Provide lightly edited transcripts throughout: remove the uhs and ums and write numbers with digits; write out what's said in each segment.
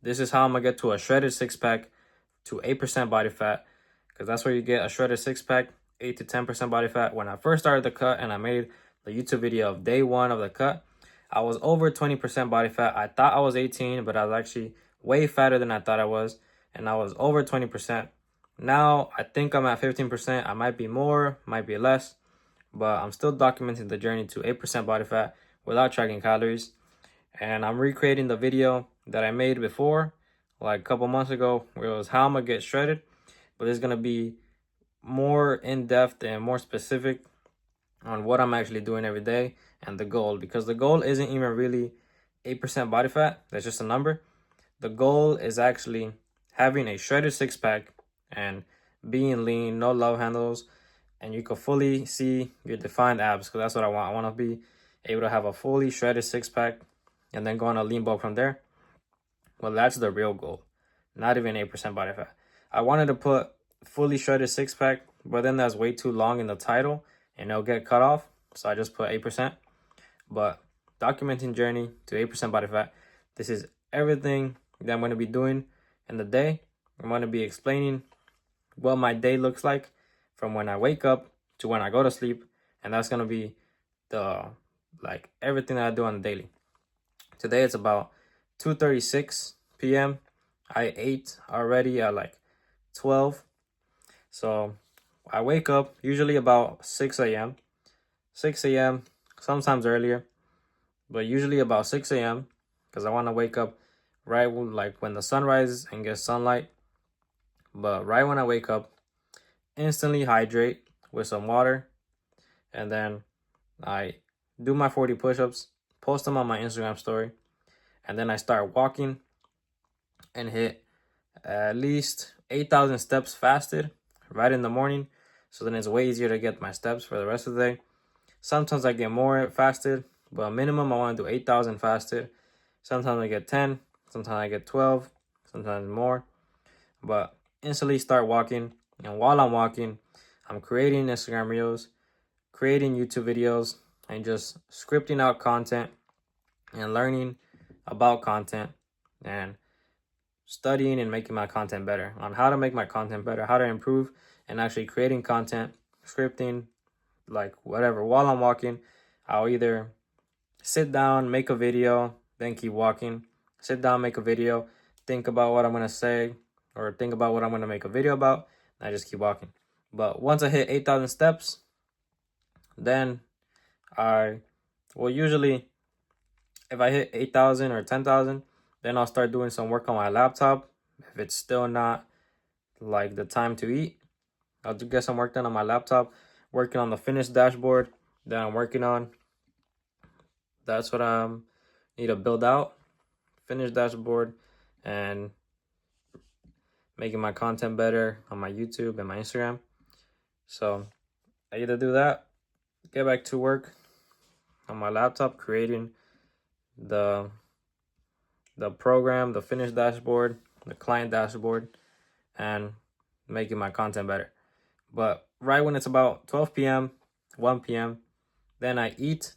This is how I'm gonna get to a shredded six-pack to 8% body fat, because that's where you get a shredded six-pack, 8 to 10% body fat. When I first started the cut and I made the YouTube video of day one of the cut, I was over 20% body fat. I thought I was 18, but I was actually way fatter than I thought I was, and I was over 20%. Now I think I'm at 15%. I might be more, might be less, but I'm still documenting the journey to 8% body fat without tracking calories. And I'm recreating the video that I made before, like a couple months ago, where it was how I'm gonna get shredded, but it's gonna be more in-depth and more specific on what I'm actually doing every day and the goal, because the goal isn't even really 8% body fat. That's just a number. The goal is actually having a shredded six-pack and being lean, no love handles, and you can fully see your defined abs, because that's what I want. I want to be able to have a fully shredded six-pack and then go on a lean bulk from there. Well, that's the real goal, not even 8% body fat. I wanted to put fully shredded six-pack, but then that's way too long in the title and it'll get cut off, so I just put 8%. But documenting journey to 8% body fat, this is everything that I'm going to be doing in the day. I'm going to be explaining what my day looks like from when I wake up to when I go to sleep, and that's going to be the everything that I do on the daily. Today it's about 2:36 p.m. I ate already at like 12. So I wake up usually about 6 a.m. 6 a.m. sometimes earlier, but usually about 6 a.m. because I want to wake up right when the sun rises and gets sunlight. But right when I wake up, instantly hydrate with some water, and then I do my 40 push-ups, post them on my Instagram story, and then I start walking and hit at least 8,000 steps fasted right in the morning. So then it's way easier to get my steps for the rest of the day. Sometimes I get more fasted, but minimum I want to do 8,000 fasted. Sometimes I get 10, sometimes I get 12, sometimes more. But instantly start walking, and while I'm walking, I'm creating Instagram reels, creating YouTube videos, and just scripting out content and learning about content and studying and making my content better, on how to make my content better, how to improve, and actually creating content, scripting, like whatever. While I'm walking, I'll either sit down, make a video, then keep walking, sit down, make a video, think about what I'm going to say, or think about what I'm going to make a video about, and I just keep walking. But once I hit 8,000 steps, then usually if I hit 8,000 or 10,000, then I'll start doing some work on my laptop. If it's still not like the time to eat, I'll get some work done on my laptop, working on the finished dashboard that I'm working on. That's what I need to build out, finished dashboard, and making my content better on my YouTube and my Instagram. So I either do that, get back to work on my laptop, creating the program, the finished dashboard, the client dashboard, and making my content better. But right when it's about 12 p.m., 1 p.m., then I eat.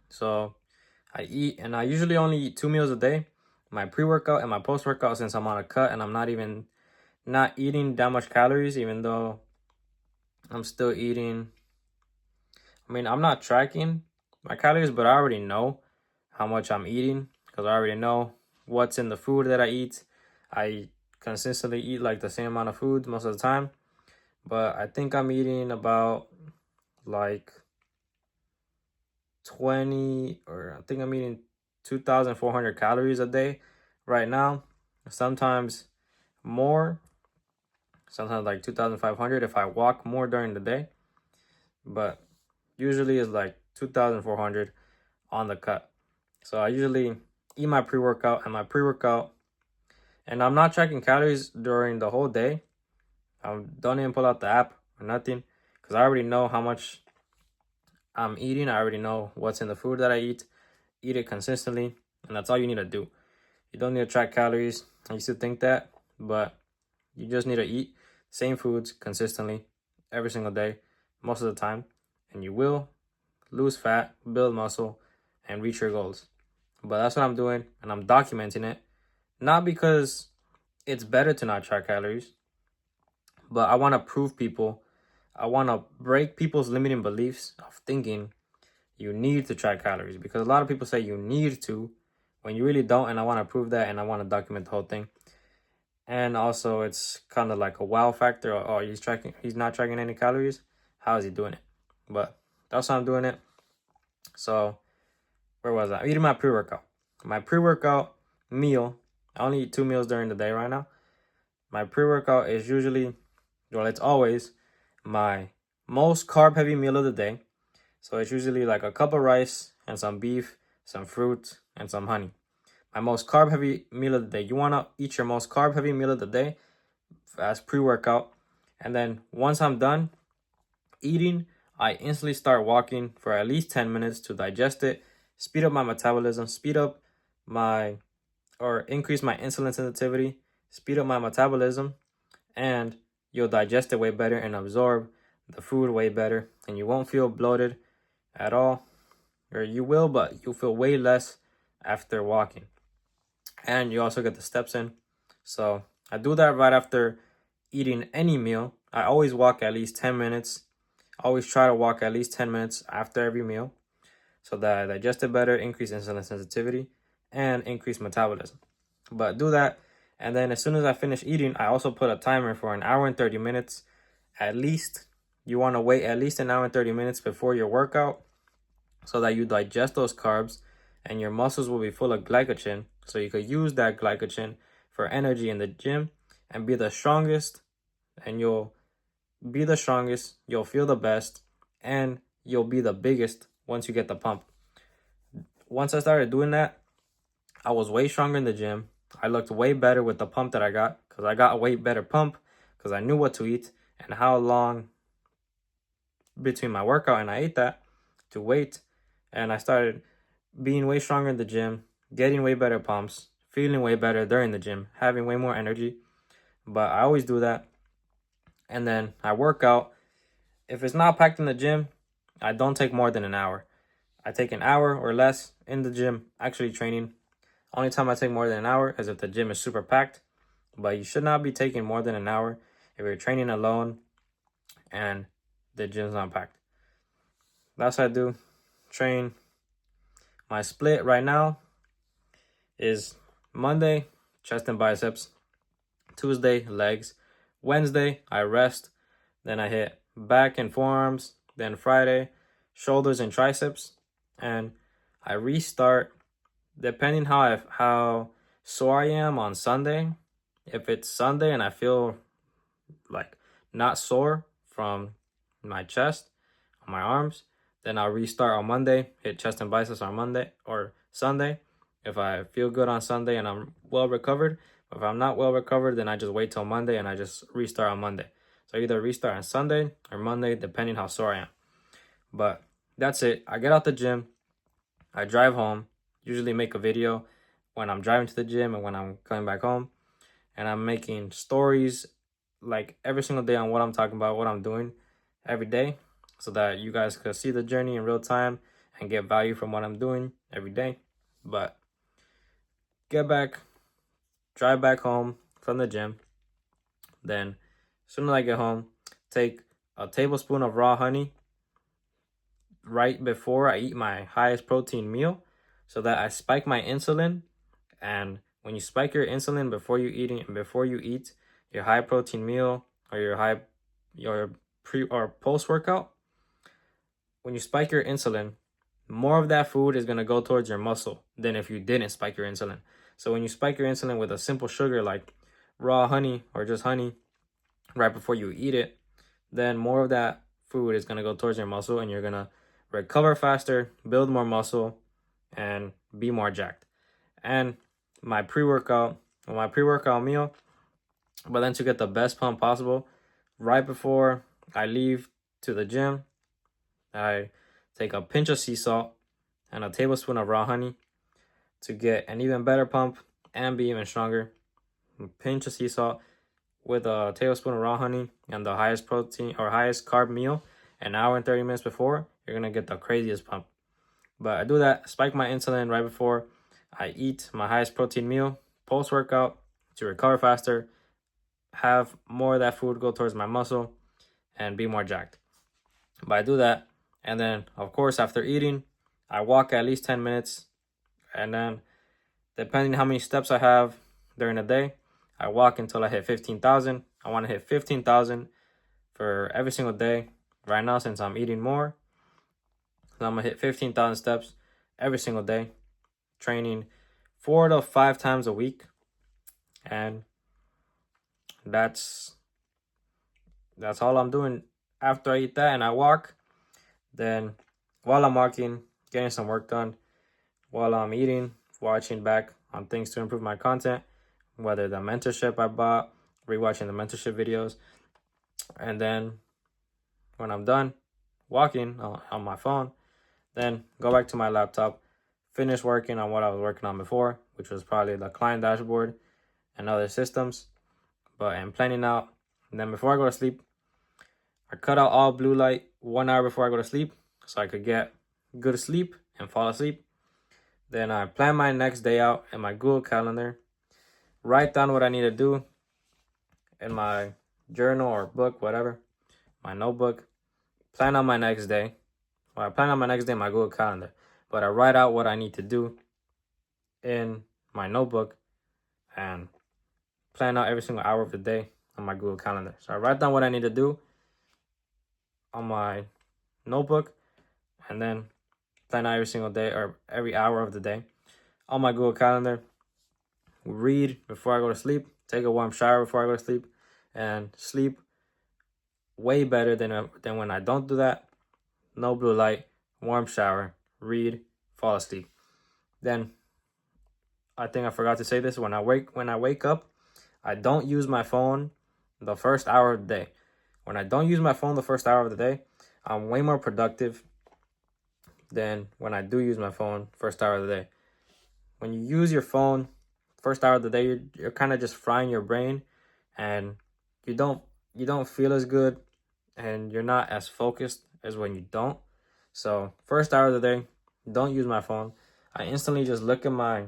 So I eat, and I usually only eat 2 meals a day, my pre-workout and my post-workout, since I'm on a cut and I'm not eating that much calories, even though I'm still eating. I mean, I'm not tracking my calories, but I already know how much I'm eating, because I already know what's in the food that I eat. I consistently eat like the same amount of food most of the time, but I think I'm eating about like 2,400 calories a day right now. Sometimes more, sometimes like 2,500 if I walk more during the day, but usually it's like 2,400 on the cut. So I usually eat my pre-workout, and I'm not tracking calories during the whole day. I don't even pull out the app or nothing, because I already know how much I'm eating. I already know what's in the food that I eat it consistently, and that's all you need to do. You don't need to track calories. I used to think that, but you just need to eat same foods consistently every single day, most of the time, and you will lose fat, build muscle, and reach your goals. But that's what I'm doing, and I'm documenting it Not because it's better to not track calories, but I want to prove people, I want to break people's limiting beliefs of thinking you need to track calories, because a lot of people say you need to when you really don't, and I want to prove that, and I want to document the whole thing. And also, it's kind of like a wow factor. Oh, he's not tracking any calories. How is he doing it? But that's how I'm doing it. So where was I? I'm eating my pre-workout. My pre-workout meal. I only eat 2 meals during the day right now. My pre-workout is usually, well, it's always my most carb-heavy meal of the day. So it's usually like a cup of rice and some beef, some fruit, and some honey. My most carb-heavy meal of the day. You want to eat your most carb-heavy meal of the day as pre-workout. And then once I'm done eating, I instantly start walking for at least 10 minutes to digest it, speed up my metabolism, speed up my, or increase my insulin sensitivity, speed up my metabolism, and you'll digest it way better and absorb the food way better, and you won't feel bloated at all. Or you will, but you'll feel way less after walking. And you also get the steps in. So I do that right after eating any meal. I always walk at least 10 minutes. I always try to walk at least 10 minutes after every meal so that I digest it better, increase insulin sensitivity, and increase metabolism. But do that. And then as soon as I finish eating, I also put a timer for an hour and 30 minutes. At least you want to wait at least an hour and 30 minutes before your workout so that you digest those carbs and your muscles will be full of glycogen. So you could use that glycogen for energy in the gym and be the strongest. And you'll be the strongest, you'll feel the best, and you'll be the biggest once you get the pump. Once I started doing that, I was way stronger in the gym. I looked way better with the pump that I got because I got a way better pump because I knew what to eat and how long between my workout and I ate that to wait. And I started being way stronger in the gym, getting way better pumps, feeling way better during the gym, having way more energy. But I always do that. And then I work out. If it's not packed in the gym, I don't take more than an hour. I take an hour or less in the gym, actually training. Only time I take more than an hour is if the gym is super packed. But you should not be taking more than an hour if you're training alone and the gym's not packed. That's what I do. Train. My split right now is Monday, chest and biceps. Tuesday, legs. Wednesday, I rest. Then I hit back and forearms. Then Friday, shoulders and triceps. And I restart depending how sore I am on Sunday. If it's Sunday and I feel like not sore from my chest, on my arms, then I'll restart on Monday, hit chest and biceps on Monday or Sunday. If I feel good on Sunday and I'm well recovered. If I'm not well recovered, then I just wait till Monday and I just restart on Monday. So either restart on Sunday or Monday, depending how sore I am. But that's it. I get out the gym. I drive home. Usually make a video when I'm driving to the gym and when I'm coming back home. And I'm making stories like every single day on what I'm talking about, what I'm doing every day, so that you guys could see the journey in real time and get value from what I'm doing every day. But drive back home from the gym. Then as soon as I get home, take a tablespoon of raw honey right before I eat my highest protein meal so that I spike my insulin. And when you spike your insulin before you eat your high protein meal or your pre or post workout, when you spike your insulin, more of that food is going to go towards your muscle than if you didn't spike your insulin. So when you spike your insulin with a simple sugar like raw honey or just honey right before you eat it, then more of that food is going to go towards your muscle and you're going to recover faster, build more muscle, and be more jacked. And my pre-workout meal, but then to get the best pump possible, right before I leave to the gym, I take a pinch of sea salt and a tablespoon of raw honey to get an even better pump and be even stronger. A pinch of sea salt with a tablespoon of raw honey and the highest protein or highest carb meal an hour and 30 minutes before, you're going to get the craziest pump. But I do that, spike my insulin right before I eat my highest protein meal post-workout to recover faster, have more of that food go towards my muscle, and be more jacked. But I do that, and then of course after eating, I walk at least 10 minutes, and then depending how many steps I have during the day, I walk until I hit 15,000. I want to hit 15,000 for every single day. Right now, since I'm eating more, so I'm gonna hit 15,000 steps every single day, training 4 to 5 times a week, and that's all I'm doing. After I eat that and I walk, then while I'm walking, getting some work done, while I'm eating, watching back on things to improve my content, whether the mentorship I bought, rewatching the mentorship videos, and then when I'm done walking on my phone, then go back to my laptop, finish working on what I was working on before, which was probably the client dashboard and other systems, but I'm planning out. And then before I go to sleep, I cut out all blue light 1 hour before I go to sleep so I could get good sleep and fall asleep. Then I plan my next day out in my Google Calendar, write down what I need to do in my journal or book, whatever, my notebook, plan out my next day. Well, I plan out my next day in my Google Calendar, but I write out what I need to do in my notebook and plan out every single hour of the day on my Google Calendar. So I write down what I need to do on my notebook and then plan out every single day or every hour of the day on my Google Calendar. Read before I go to sleep, take a warm shower before I go to sleep, and sleep way better than when I don't do that. No blue light, warm shower, read, fall asleep. Then I think I forgot to say this, when I wake up, I don't use my phone the first hour of the day. When I don't use my phone the first hour of the day, I'm way more productive than when I do use my phone first hour of the day. When you use your phone first hour of the day, you're kind of just frying your brain, and you don't feel as good, and you're not as focused as when you don't. So first hour of the day, don't use my phone. I instantly just look at my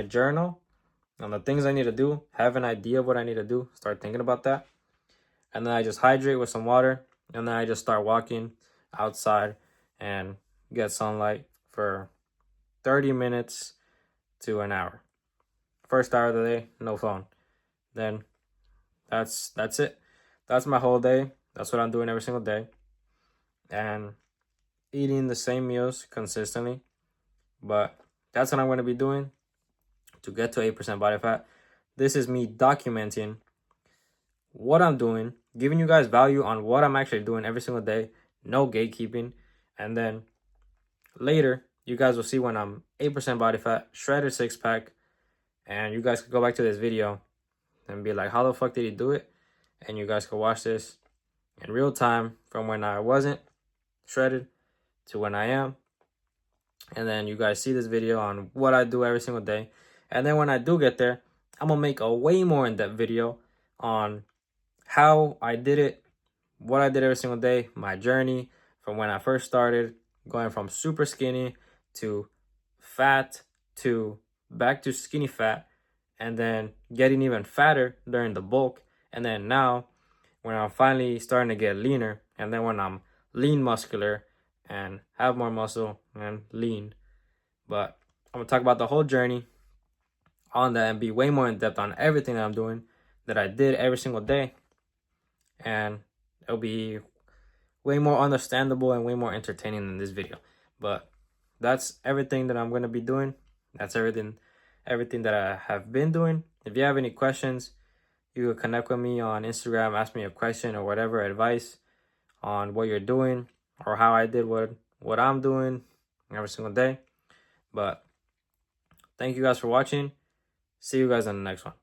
journal on the things I need to do, have an idea of what I need to do, start thinking about that, and then I just hydrate with some water, and then I just start walking outside and get sunlight for 30 minutes to an hour. First hour of the day, no phone. Then that's it. That's my whole day. That's what I'm doing every single day. And eating the same meals consistently. But that's what I'm going to be doing to get to 8% body fat. This is me documenting what I'm doing, giving you guys value on what I'm actually doing every single day. No gatekeeping. And then later, you guys will see when I'm 8% body fat, shredded six pack, and you guys could go back to this video and be like, how the fuck did he do it? And you guys could watch this in real time from when I wasn't shredded to when I am. And then you guys see this video on what I do every single day. And then when I do get there, I'm gonna make a way more in-depth video on how I did it, what I did every single day, my journey from when I first started, going from super skinny to fat to back to skinny fat, and then getting even fatter during the bulk, and then now when I'm finally starting to get leaner, and then when I'm lean muscular and have more muscle and lean. But I'm gonna talk about the whole journey on that and be way more in depth on everything that I'm doing, that I did every single day, and it'll be way more understandable and way more entertaining than this video. But that's everything that I'm going to be doing. That's everything that I have been doing. If you have any questions, you can connect with me on Instagram, ask me a question or whatever, advice on what you're doing or how I did what I'm doing every single day. But thank you guys for watching. See you guys on the next one.